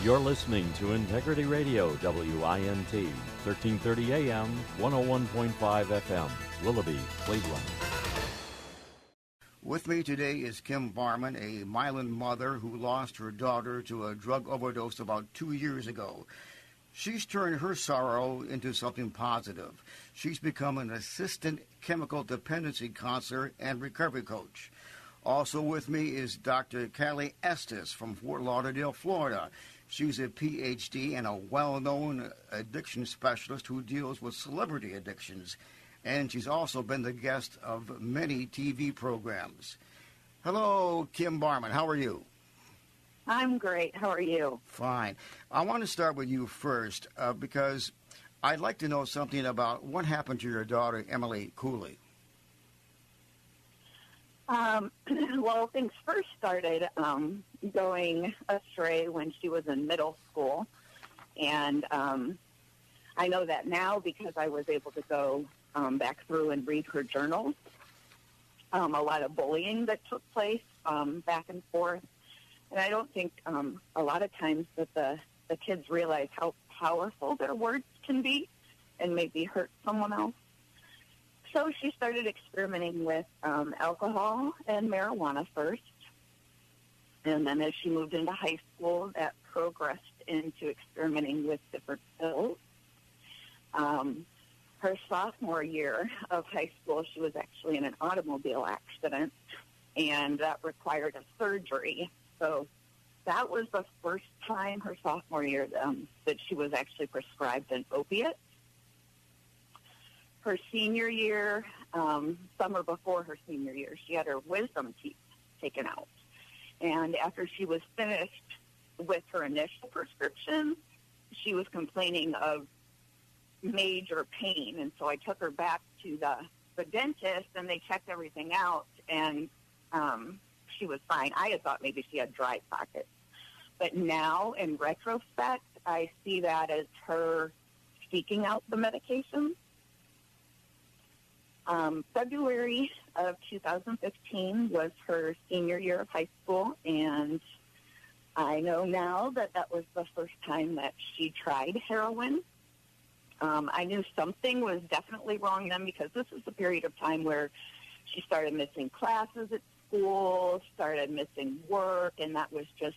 You're listening to Integrity Radio, WINT, 1330 AM, 101.5 FM, Willoughby, Cleveland. With me today is Kim Barman, a Milan mother who lost her daughter to a drug overdose about 2 years ago. She's turned her sorrow into something positive. She's become an assistant chemical dependency counselor and recovery coach. Also with me is Dr. Cali Estes from Fort Lauderdale, Florida. She's a Ph.D. and a well-known addiction specialist who deals with celebrity addictions. And she's also been the guest of many TV programs. Hello, Kim Barman. How are you? I'm great. How are you? Fine. I want to start with you first because I'd like to know something about what happened to your daughter, Emily Cooley. Well, things first started going astray when she was in middle school. And I know that now because I was able to go back through and read her journals. A lot of bullying that took place back and forth. And I don't think a lot of times that the kids realize how powerful their words can be and maybe hurt someone else. So she started experimenting with alcohol and marijuana first. And then as she moved into high school, that progressed into experimenting with different pills. Her sophomore year of high school, she was actually in an automobile accident, and that required a surgery. So that was the first time her sophomore year that she was actually prescribed an opiate. Her senior year, summer before her senior year, she had her wisdom teeth taken out. And after she was finished with her initial prescription, she was complaining of major pain. And so I took her back to the dentist, and they checked everything out, and she was fine. I had thought maybe she had dry pockets. But now, in retrospect, I see that as her seeking out the medication. February of 2015 was her senior year of high school, and I know now that that was the first time that she tried heroin. I knew something was definitely wrong then because this was the period of time where she started missing classes at school, started missing work, and that was just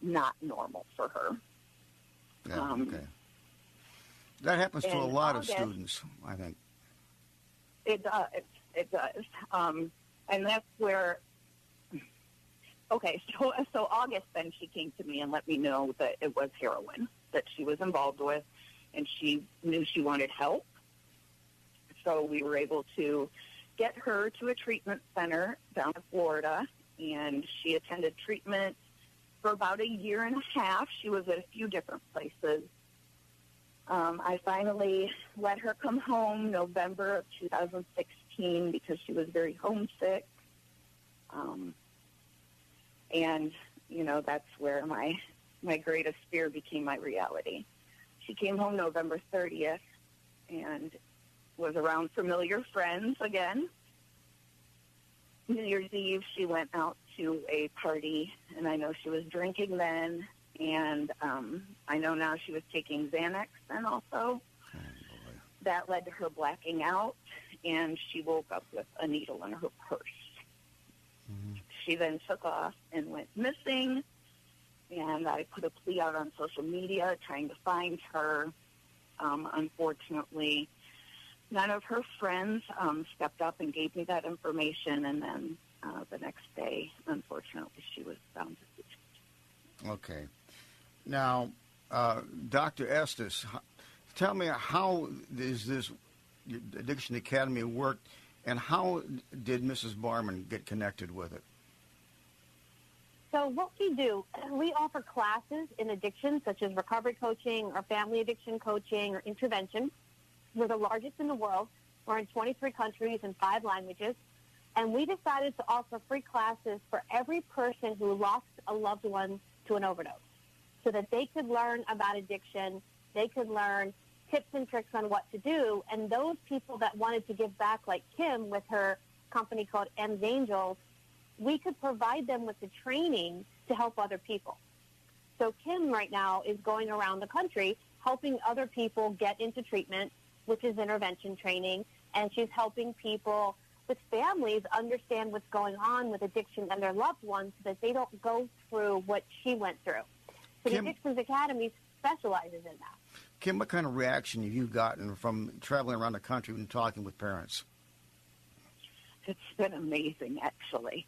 not normal for her. Yeah, okay. That happens to a lot of students, I think. It does. It does. And that's where, okay, so August then she came to me and let me know that it was heroin that she was involved with, and she knew she wanted help. So we were able to get her to a treatment center down in Florida, and she attended treatment for about a year and a half. She was at a few different places. I finally let her come home November of 2016 because she was very homesick. And, you know, that's where my greatest fear became my reality. She came home November 30th and was around familiar friends again. New Year's Eve, she went out to a party, and I know she was drinking then. And I know now she was taking Xanax then also. Oh, boy. That led to her blacking out, and she woke up with a needle in her purse. Mm-hmm. She then took off and went missing, and I put a plea out on social media trying to find her. Unfortunately, none of her friends stepped up and gave me that information, and then the next day, unfortunately, she was found deceased. Okay. Now, Dr. Estes, tell me, how is this Addiction Academy work, and how did Mrs. Barman get connected with it? So what we do, we offer classes in addiction, such as recovery coaching or family addiction coaching or intervention. We're the largest in the world. We're in 23 countries and 5 languages. And we decided to offer free classes for every person who lost a loved one to an overdose, so that they could learn about addiction, they could learn tips and tricks on what to do, and those people that wanted to give back, like Kim with her company called M's Angels, we could provide them with the training to help other people. So Kim right now is going around the country helping other people get into treatment, which is intervention training, and she's helping people with families understand what's going on with addiction and their loved ones so that they don't go through what she went through. So Kim, the Addictions Academy specializes in that. Kim, what kind of reaction have you gotten from traveling around the country and talking with parents? It's been amazing, actually.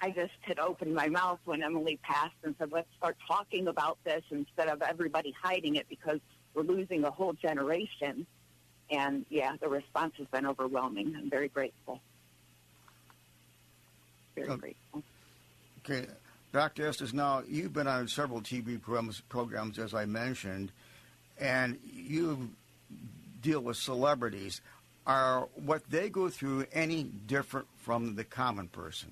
I just had opened my mouth when Emily passed and said, let's start talking about this instead of everybody hiding it because we're losing a whole generation. And, yeah, the response has been overwhelming. I'm very grateful. Very grateful. Okay. Dr. Estes, now you've been on several TV programs, as I mentioned, and you deal with celebrities. Are what they go through any different from the common person?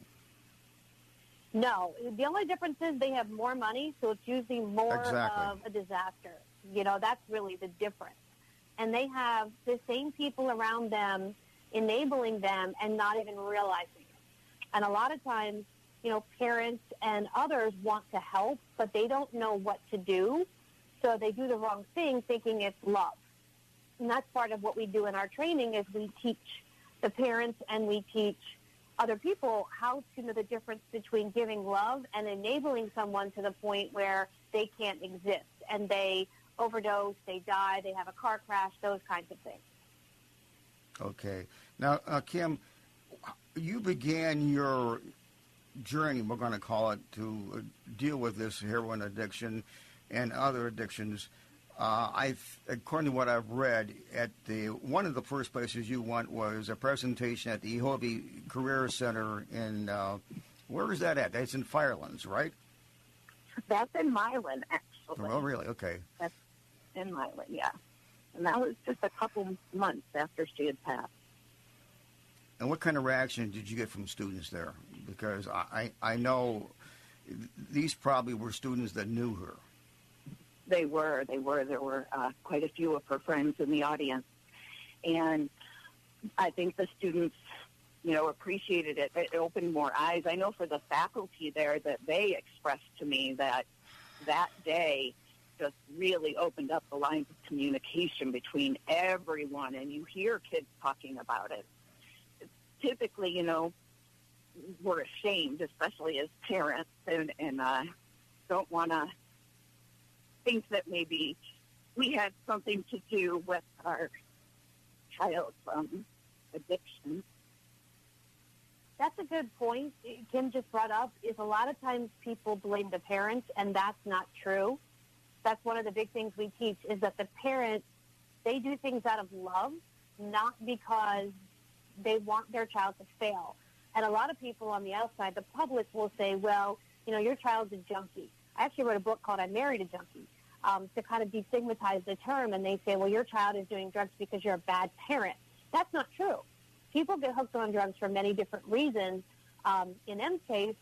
No. The only difference is they have more money, so it's usually more of a disaster. That's really the difference. And they have the same people around them enabling them and not even realizing it. And a lot of times, parents and others want to help, but they don't know what to do. So they do the wrong thing thinking it's love. And that's part of what we do in our training is we teach the parents and we teach other people how to know the difference between giving love and enabling someone to the point where they can't exist and they overdose, they die, they have a car crash, those kinds of things. Okay. Now, Kim, you began your journey, we're going to call it, to deal with this heroin addiction and other addictions. According to what I've read, one of the first places you went was a presentation at the Hobie Career Center in, where is that at? That's in Firelands, right? That's in Milan, actually. Oh, really? Okay. That's in Milan, yeah. And that was just a couple months after she had passed. And what kind of reaction did you get from students there? Because I know these probably were students that knew her. They were. There were quite a few of her friends in the audience. And I think the students, appreciated it. It opened more eyes. I know for the faculty there that they expressed to me that day just really opened up the lines of communication between everyone. And you hear kids talking about it. Typically, we're ashamed, especially as parents, and don't want to think that maybe we had something to do with our child's addiction. That's a good point Kim just brought up, is a lot of times people blame the parents, and that's not true. That's one of the big things we teach, is that the parents, they do things out of love, not because they want their child to fail. And a lot of people on the outside, the public, will say, well, your child's a junkie. I actually wrote a book called I Married a Junkie to kind of destigmatize the term. And they say, well, your child is doing drugs because you're a bad parent. That's not true. People get hooked on drugs for many different reasons. In M's case,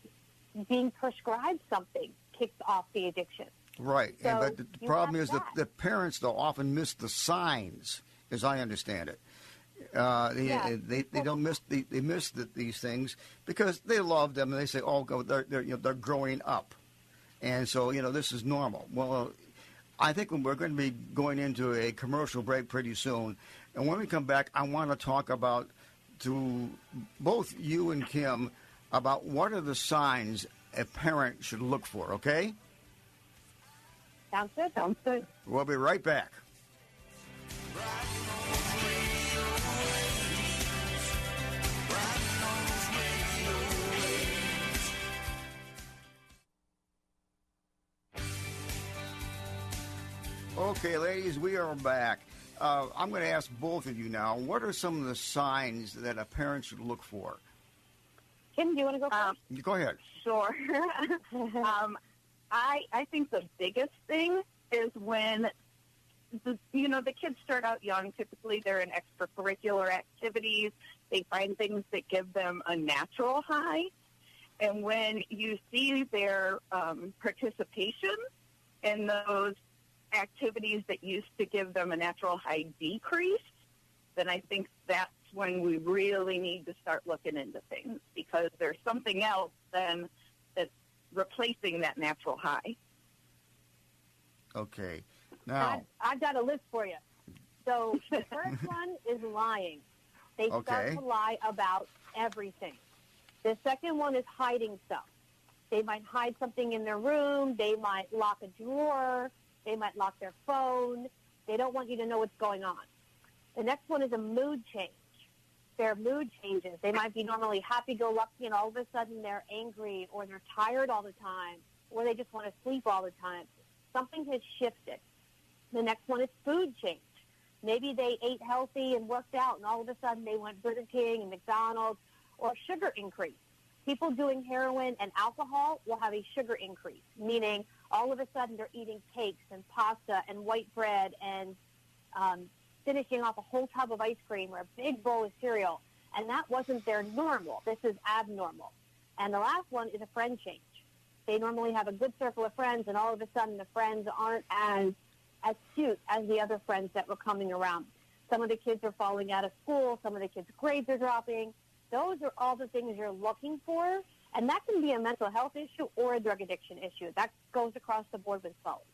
being prescribed something kicks off the addiction. Right. So but the problem is that the parents, though, often miss the signs, as I understand it. They don't miss these things because they love them and they say, oh, they're growing up, and so this is normal. Well, I think we're going to be going into a commercial break pretty soon, and when we come back, I want to talk about to both you and Kim about what are the signs a parent should look for. Okay? Sounds good. Sounds good. We'll be right back. Okay, ladies, we are back. I'm going to ask both of you now, what are some of the signs that a parent should look for? Kim, do you want to go first? Go ahead. Sure. I think the biggest thing is when, the kids start out young. Typically, they're in extracurricular activities. They find things that give them a natural high. And when you see their participation in those activities that used to give them a natural high decrease, then I think that's when we really need to start looking into things, because there's something else then that's replacing that natural high. Okay. Now, I've got a list for you. So the first one is lying. They start to lie about everything. The second one is hiding stuff. They might hide something in their room. They might lock a drawer. They might lock their phone. They don't want you to know what's going on. The next one is a mood change. Their mood changes. They might be normally happy-go-lucky, and all of a sudden they're angry, or they're tired all the time, or they just want to sleep all the time. Something has shifted. The next one is food change. Maybe they ate healthy and worked out, and all of a sudden they went Burger King and McDonald's, or sugar increase. People doing heroin and alcohol will have a sugar increase, meaning all of a sudden they're eating cakes and pasta and white bread and finishing off a whole tub of ice cream or a big bowl of cereal, and that wasn't their normal. This is abnormal. And the last one is a friend change. They normally have a good circle of friends, and all of a sudden the friends aren't as astute as the other friends that were coming around. Some of the kids are falling out of school. Some of the kids' grades are dropping. Those are all the things you're looking for, and that can be a mental health issue or a drug addiction issue. That goes across the board with both.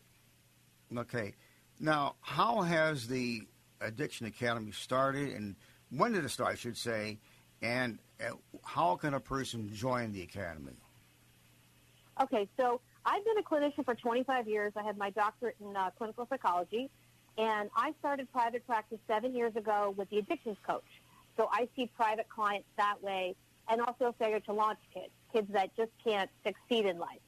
Okay. Now, how has the Addiction Academy started, and when did it start, I should say, and how can a person join the academy? Okay, so I've been a clinician for 25 years. I have my doctorate in clinical psychology, and I started private practice 7 years ago with the addictions coach. So I see private clients that way, and also failure to launch kids that just can't succeed in life.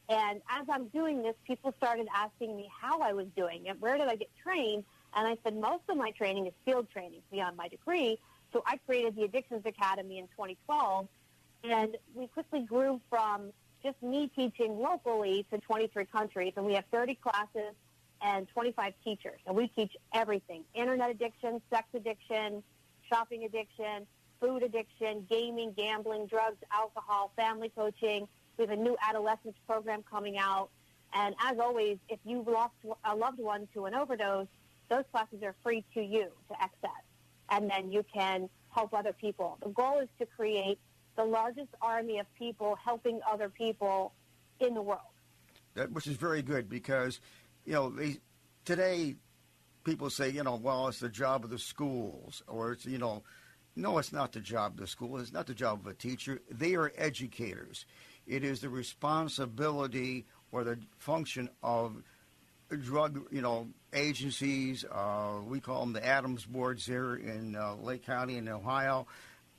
And as I'm doing this, people started asking me how I was doing it, where did I get trained? And I said, most of my training is field training beyond my degree. So I created the Addictions Academy in 2012, and we quickly grew from just me teaching locally to 23 countries, and we have 30 classes and 25 teachers. And we teach everything: internet addiction, sex addiction, shopping addiction, food addiction, gaming, gambling, drugs, alcohol, family coaching. We have a new adolescence program coming out. And as always, if you've lost a loved one to an overdose, those classes are free to you to access. And then you can help other people. The goal is to create the largest army of people helping other people in the world. Which is very good because, today people say, well, it's the job of the schools, or it's, no, it's not the job of the school. It's not the job of a teacher. They are educators. It is the responsibility or the function of drug, agencies. We call them the Adams boards here in Lake County in Ohio,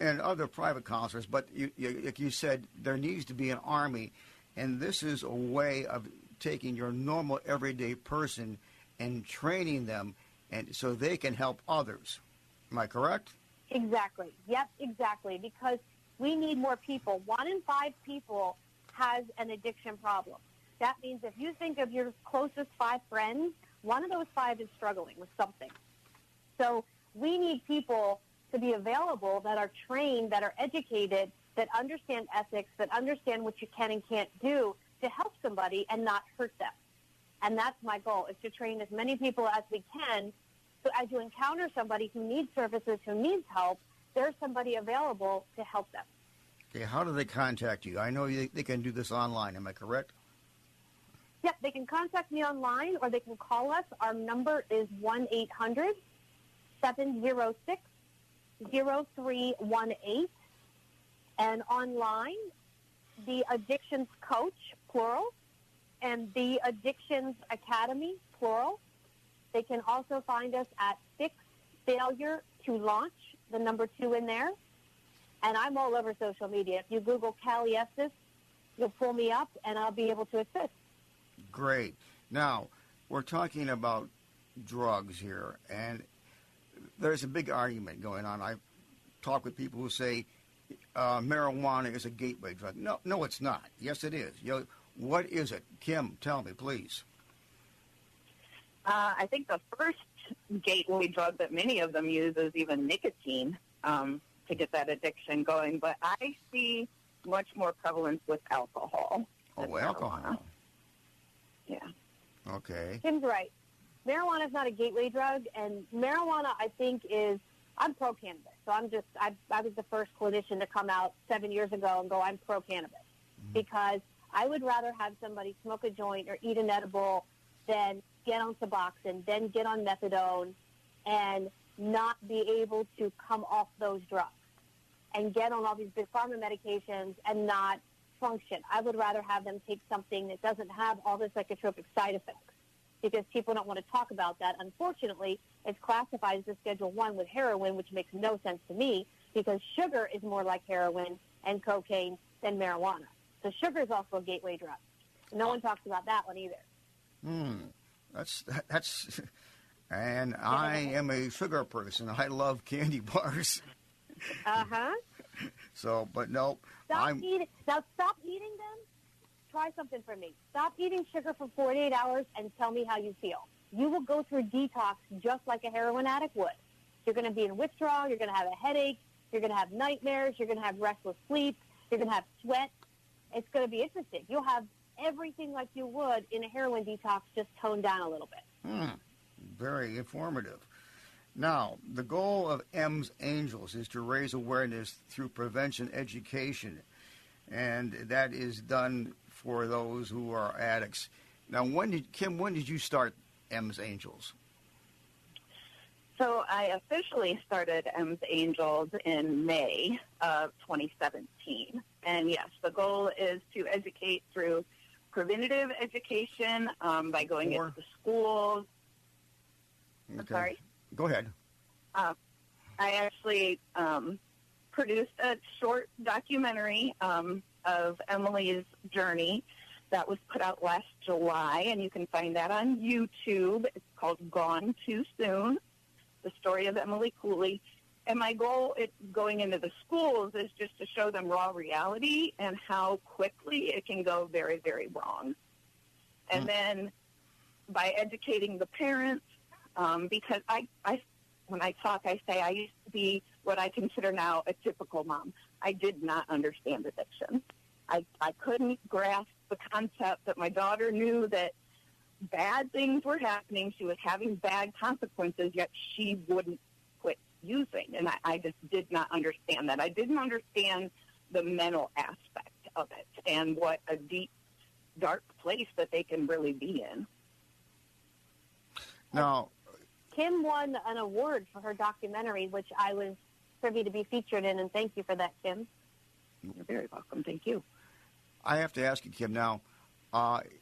and other private counselors. But like you said, there needs to be an army, and this is a way of taking your normal everyday person and training them, and so they can help others. Am I correct? Exactly. Yep, exactly. Because we need more people. 1 in 5 people has an addiction problem. That means if you think of your closest 5 friends, 1 of those 5 is struggling with something. So we need people to be available that are trained, that are educated, that understand ethics, that understand what you can and can't do to help somebody and not hurt them. And that's my goal, is to train as many people as we can. So as you encounter somebody who needs services, who needs help, there's somebody available to help them. Okay, how do they contact you? I know they can do this online. Am I correct? Yep, they can contact me online, or they can call us. Our number is 1-800-706-0318. And online, the Addictions Coach, plural, and the Addictions Academy, plural. They can also find us at Fix Failure to Launch, the number 2 in there. And I'm all over social media. If you Google Cali Estes, you'll pull me up, and I'll be able to assist. Great. Now, we're talking about drugs here, and there's a big argument going on. I've talked with people who say marijuana is a gateway drug. No, it's not. Yes, it is. What is it? Kim, tell me, please. I think the first gateway drug that many of them use is even nicotine to get that addiction going. But I see much more prevalence with alcohol. Oh, alcohol. Yeah. Okay. Kim's right. Marijuana is not a gateway drug, and marijuana, I think, I'm pro-cannabis. So I was the first clinician to come out 7 years ago and go, I'm pro-cannabis. Mm-hmm. Because I would rather have somebody smoke a joint or eat an edible than get on Suboxone, then get on methadone, and not be able to come off those drugs and get on all these big pharma medications and not function. I would rather have them take something that doesn't have all the psychotropic side effects, because people don't want to talk about that. Unfortunately, it's classified as a Schedule 1 with heroin, which makes no sense to me, because sugar is more like heroin and cocaine than marijuana. So sugar is also a gateway drug. No one talks about that one either. That's, and I am a sugar person. I love candy bars. So, but no. Stop eating them. Try something for me. Stop eating sugar for 48 hours and tell me how you feel. You will go through detox just like a heroin addict would. You're going to be in withdrawal. You're going to have a headache. You're going to have nightmares. You're going to have restless sleep. You're going to have sweat. It's going to be interesting. You'll have everything like you would in a heroin detox, just toned down a little bit. Very informative. Now, the goal of M's Angels is to raise awareness through prevention education, and that is done for those who are addicts. Now, when did you start M's Angels? So I officially started M's Angels in May of 2017. And yes, the goal is to educate through preventative education by going into the schools. Okay. I'm sorry? Go ahead. I actually produced a short documentary of Emily's journey that was put out last July, and you can find that on YouTube. It's called Gone Too Soon, the story of Emily Cooley. And my goal going into the schools is just to show them raw reality and how quickly it can go very, very wrong. And then by educating the parents, because I when I talk, I say I used to be what I consider now a typical mom. I did not understand addiction. I couldn't grasp the concept that my daughter knew that bad things were happening. She was having bad consequences, yet she wouldn't quit using. And I just did not understand that. I didn't understand the mental aspect of it and what a deep, dark place that they can really be in. Now, Kim won an award for her documentary, which I was privy to be featured in, and thank you for that, Kim. You're very welcome. Thank you. I have to ask you, Kim, now,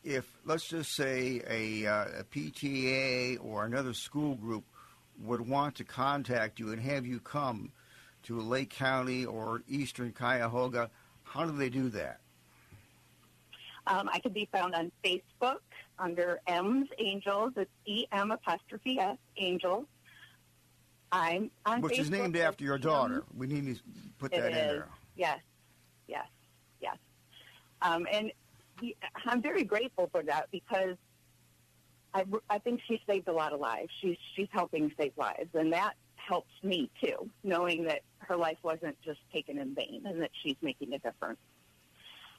if, let's just say, a PTA or another school group would want to contact you and have you come to Lake County or Eastern Cuyahoga, how do they do that? I can be found on Facebook under M's Angels. It's E-M-apostrophe-S, Angels. I'm on Which Facebook is named after your daughter. We need to put that in there. Yes. And I'm very grateful for that because I think she saved a lot of lives. She's helping save lives, and that helps me, too, knowing that her life wasn't just taken in vain and that she's making a difference.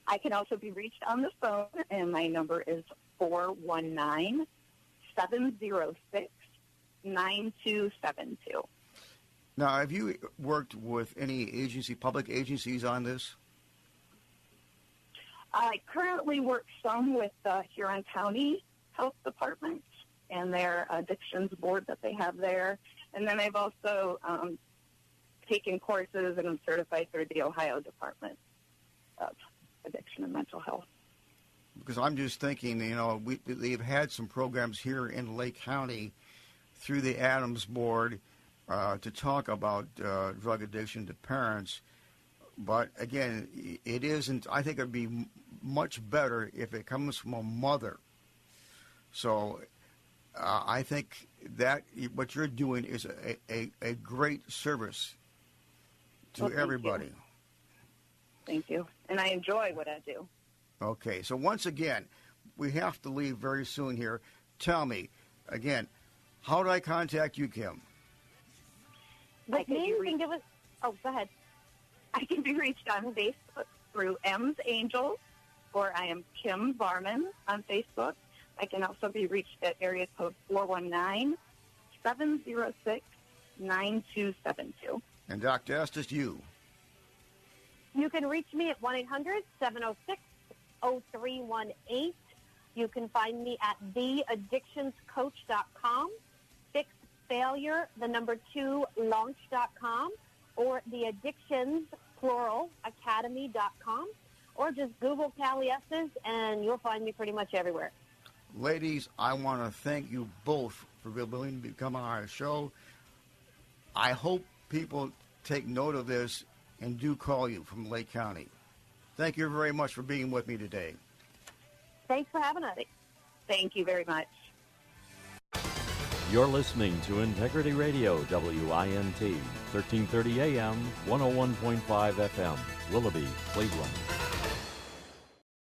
I can also be reached on the phone, and my number is 419-706-9272. Now, have you worked with any public agencies on this? I currently work some with the Huron County Health Department and their addictions board that they have there. And then I've also taken courses and I'm certified through the Ohio Department of Addiction and Mental Health. Because I'm just thinking, they've had some programs here in Lake County through the Adams Board to talk about drug addiction to parents. But again, it isn't. I think it would be much better if it comes from a mother. So I think that what you're doing is a great service to everybody. Thank you. And I enjoy what I do. Okay. So once again, we have to leave very soon here. Tell me, again, how do I contact you, Kim? Go ahead. I can be reached on Facebook through M's Angels, or I am Kim Barman on Facebook. I can also be reached at area code 419-706-9272. And Dr. Estes, you? You can reach me at 1-800-706-5622. 60318. You can find me at theaddictionscoach.com, fixfailure2launch.com, or theaddictions, plural, academy.com, or just Google Cali Estes, and you'll find me pretty much everywhere. Ladies, I want to thank you both for being willing to come on our show. I hope people take note of this and do call you from Lake County. Thank you very much for being with me today. Thanks for having us. Thank you very much. You're listening to Integrity Radio, WINT, 1330 AM, 101.5 FM, Willoughby, Cleveland.